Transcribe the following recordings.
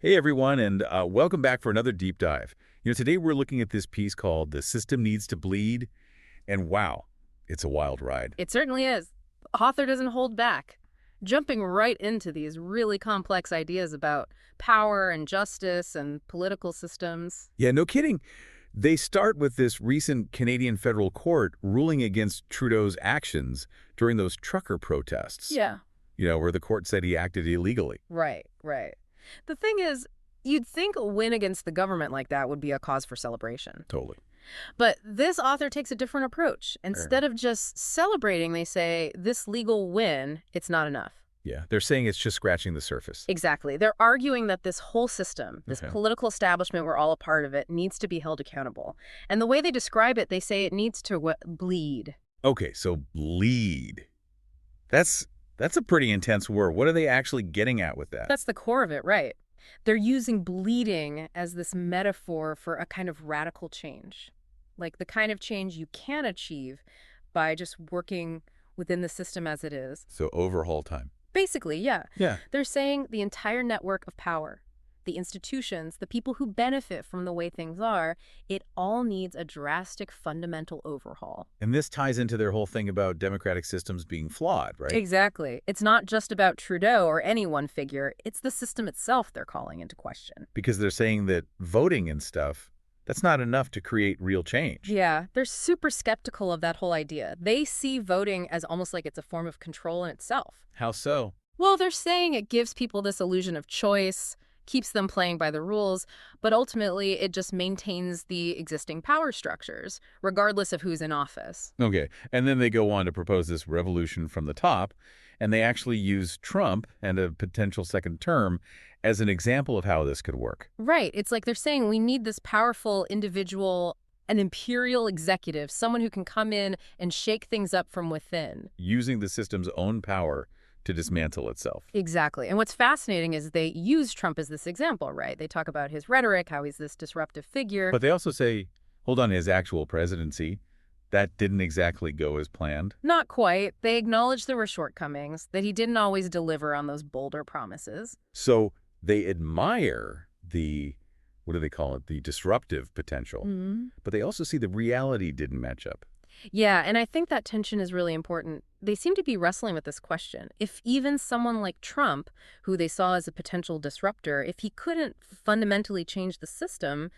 Hey everyone, and welcome back for another deep dive. Today we're looking at this piece called "The System Needs to Bleed," and wow, it's a wild ride. It certainly is. The author doesn't hold back, jumping right into these really complex ideas about power and justice and political systems. Yeah, no kidding. They start with this recent Canadian federal court ruling against Trudeau's actions during those trucker protests. Yeah. Where the court said he acted illegally. Right. The thing is, you'd think a win against the government like that would be a cause for celebration. Totally. But this author takes a different approach. Fair. Instead of just celebrating, they say, this legal win, it's not enough. Yeah, they're saying it's just scratching the surface. Exactly. They're arguing that this whole system, this Okay. political establishment, we're all a part of it, needs to be held accountable. And the way they describe it, they say it needs to bleed. Okay, so bleed. That's a pretty intense word. What are they actually getting at with that? That's the core of it, right? They're using bleeding as this metaphor for a kind of radical change, like the kind of change you can achieve by just working within the system as it is. So overhaul time. Basically, yeah. Yeah. They're saying the entire network of power, the institutions, the people who benefit from the way things are, it all needs a drastic fundamental overhaul. And this ties into their whole thing about democratic systems being flawed, right? Exactly. It's not just about Trudeau or any one figure, it's the system itself they're calling into question. Because they're saying that voting and stuff, that's not enough to create real change. Yeah, they're super skeptical of that whole idea. They see voting as almost like it's a form of control in itself. How so? Well, they're saying it gives people this illusion of choice, keeps them playing by the rules, but ultimately it just maintains the existing power structures, regardless of who's in office. Okay. And then they go on to propose this revolution from the top, and they actually use Trump and a potential second term as an example of how this could work. Right. It's like they're saying we need this powerful individual, an imperial executive, someone who can come in and shake things up from within. Using the system's own power to dismantle itself. Exactly. And what's fascinating is they use Trump as this example, right? They talk about his rhetoric, how he's this disruptive figure. But they also say, hold on, his actual presidency, that didn't exactly go as planned. Not quite. They acknowledge there were shortcomings, that he didn't always deliver on those bolder promises. So they admire the, what do they call it, the disruptive potential. But they also see the reality didn't match up. Yeah, and I think that tension is really important. They seem to be wrestling with this question. If even someone like Trump, who they saw as a potential disruptor, if he couldn't fundamentally change the system,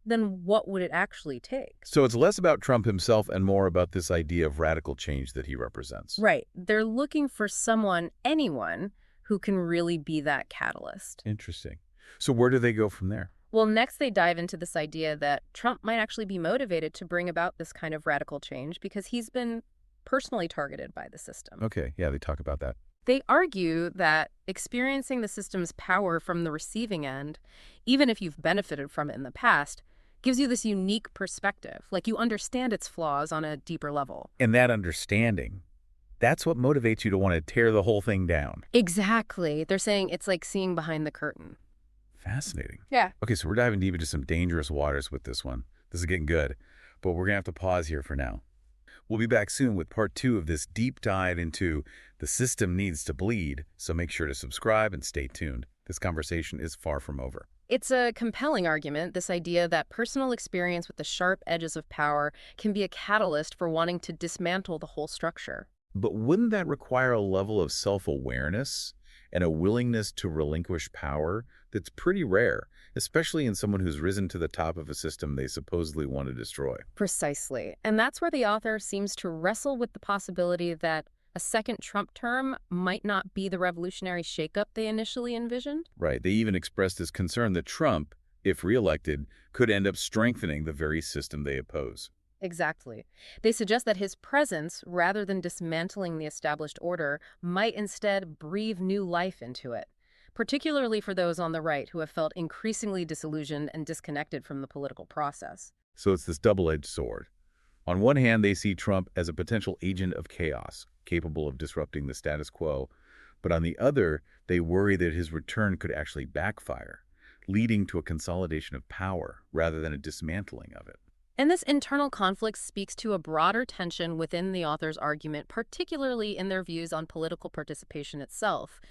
then what would it actually take? So it's less about Trump himself and more about this idea of radical change that he represents. Right. They're looking for someone, anyone, who can really be that catalyst. Interesting. So where do they go from there? Well, next they dive into this idea that Trump might actually be motivated to bring about this kind of radical change because he's been personally targeted by the system. Okay, yeah, they talk about that. They argue that experiencing the system's power from the receiving end, even if you've benefited from it in the past, gives you this unique perspective, like you understand its flaws on a deeper level. And that understanding, that's what motivates you to want to tear the whole thing down. Exactly. They're saying it's like seeing behind the curtain. Fascinating. Yeah. Okay, so we're diving deep into some dangerous waters with this one. This is getting good, but we're going to have to pause here for now. We'll be back soon with part 2 of this deep dive into the system needs to bleed, so make sure to subscribe and stay tuned. This conversation is far from over. It's a compelling argument, this idea that personal experience with the sharp edges of power can be a catalyst for wanting to dismantle the whole structure. But wouldn't that require a level of self-awareness and a willingness to relinquish power that's pretty rare, especially in someone who's risen to the top of a system they supposedly want to destroy? Precisely. And that's where the author seems to wrestle with the possibility that a second Trump term might not be the revolutionary shakeup they initially envisioned. Right. They even expressed this concern that Trump, if reelected, could end up strengthening the very system they oppose. Exactly. They suggest that his presence, rather than dismantling the established order, might instead breathe new life into it, particularly for those on the right who have felt increasingly disillusioned and disconnected from the political process. So it's this double-edged sword. On one hand, they see Trump as a potential agent of chaos, capable of disrupting the status quo. But on the other, they worry that his return could actually backfire, leading to a consolidation of power rather than a dismantling of it. And this internal conflict speaks to a broader tension within the author's argument, particularly in their views on political participation itself.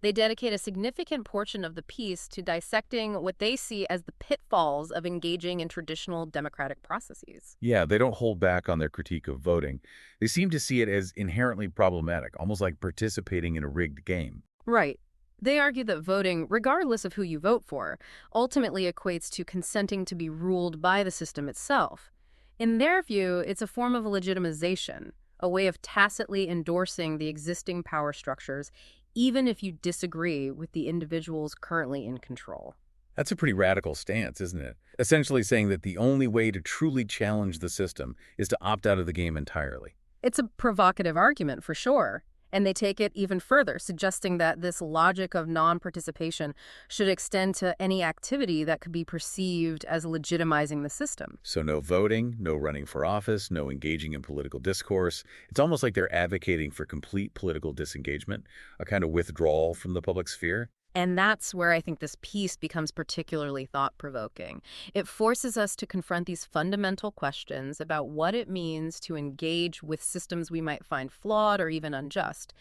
They dedicate a significant portion of the piece to dissecting what they see as the pitfalls of engaging in traditional democratic processes. Yeah, they don't hold back on their critique of voting. They seem to see it as inherently problematic, almost like participating in a rigged game. Right. They argue that voting, regardless of who you vote for, ultimately equates to consenting to be ruled by the system itself. In their view, it's a form of legitimization, a way of tacitly endorsing the existing power structures, even if you disagree with the individuals currently in control. That's a pretty radical stance, isn't it? Essentially saying that the only way to truly challenge the system is to opt out of the game entirely. It's a provocative argument, for sure. And they take it even further, suggesting that this logic of non-participation should extend to any activity that could be perceived as legitimizing the system. So no voting, no running for office, no engaging in political discourse. It's almost like they're advocating for complete political disengagement, a kind of withdrawal from the public sphere. And that's where I think this piece becomes particularly thought-provoking. It forces us to confront these fundamental questions about what it means to engage with systems we might find flawed or even unjust.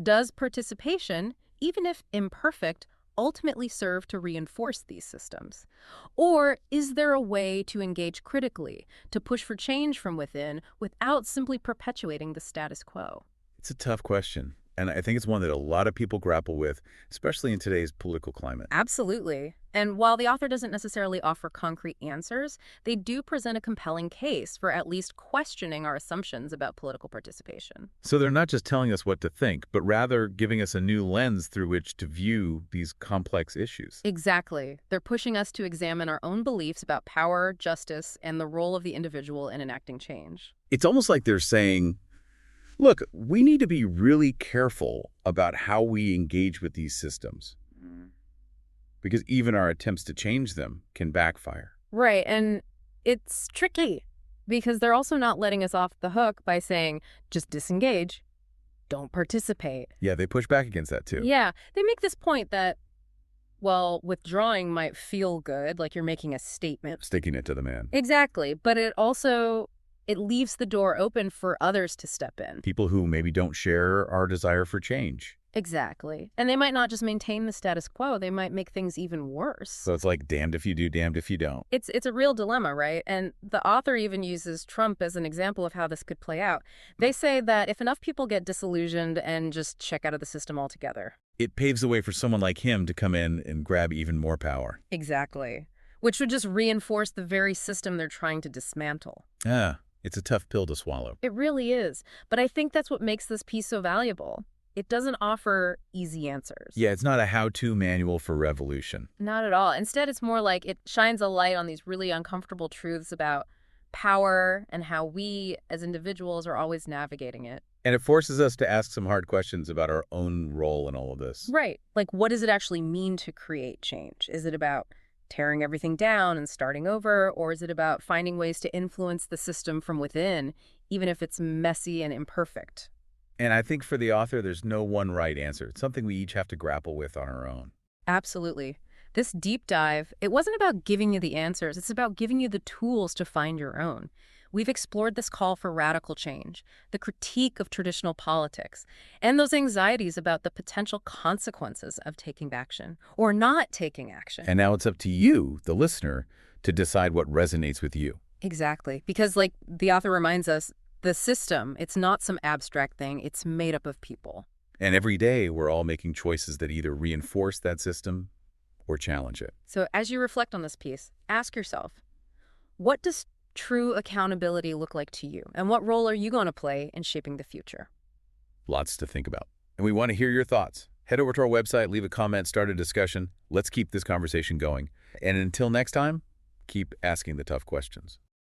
Does participation, even if imperfect, ultimately serve to reinforce these systems? Or is there a way to engage critically, to push for change from within without simply perpetuating the status quo? It's a tough question, and I think it's one that a lot of people grapple with, especially in today's political climate. Absolutely. And while the author doesn't necessarily offer concrete answers, they do present a compelling case for at least questioning our assumptions about political participation. So they're not just telling us what to think, but rather giving us a new lens through which to view these complex issues. Exactly. They're pushing us to examine our own beliefs about power, justice, and the role of the individual in enacting change. It's almost like they're saying, look, we need to be really careful about how we engage with these systems, because even our attempts to change them can backfire. Right, and it's tricky because they're also not letting us off the hook by saying, just disengage, don't participate. Yeah, they push back against that too. Yeah, they make this point that, well, withdrawing might feel good, like you're making a statement. Sticking it to the man. Exactly, but it leaves the door open for others to step in. People who maybe don't share our desire for change. Exactly. And they might not just maintain the status quo, they might make things even worse. So it's like damned if you do, damned if you don't. It's a real dilemma, right? And the author even uses Trump as an example of how this could play out. They say that if enough people get disillusioned and just check out of the system altogether. It paves the way for someone like him to come in and grab even more power. Exactly. Which would just reinforce the very system they're trying to dismantle. It's a tough pill to swallow. It really is. But I think that's what makes this piece so valuable. It doesn't offer easy answers. Yeah, it's not a how-to manual for revolution. Not at all. Instead, it's more like it shines a light on these really uncomfortable truths about power and how we as individuals are always navigating it. And it forces us to ask some hard questions about our own role in all of this. Right. Like, what does it actually mean to create change? Is it about tearing everything down and starting over, or is it about finding ways to influence the system from within, even if it's messy and imperfect? And I think for the author, there's no one right answer. It's something we each have to grapple with on our own. Absolutely. This deep dive, it wasn't about giving you the answers. It's about giving you the tools to find your own. We've explored this call for radical change, the critique of traditional politics, and those anxieties about the potential consequences of taking action or not taking action. And now it's up to you, the listener, to decide what resonates with you. Exactly. Because like the author reminds us, the system, it's not some abstract thing. It's made up of people. And every day, we're all making choices that either reinforce that system or challenge it. So as you reflect on this piece, ask yourself, what does true accountability look like to you? And what role are you going to play in shaping the future? Lots to think about. And we want to hear your thoughts. Head over to our website, leave a comment, start a discussion. Let's keep this conversation going. And until next time, keep asking the tough questions.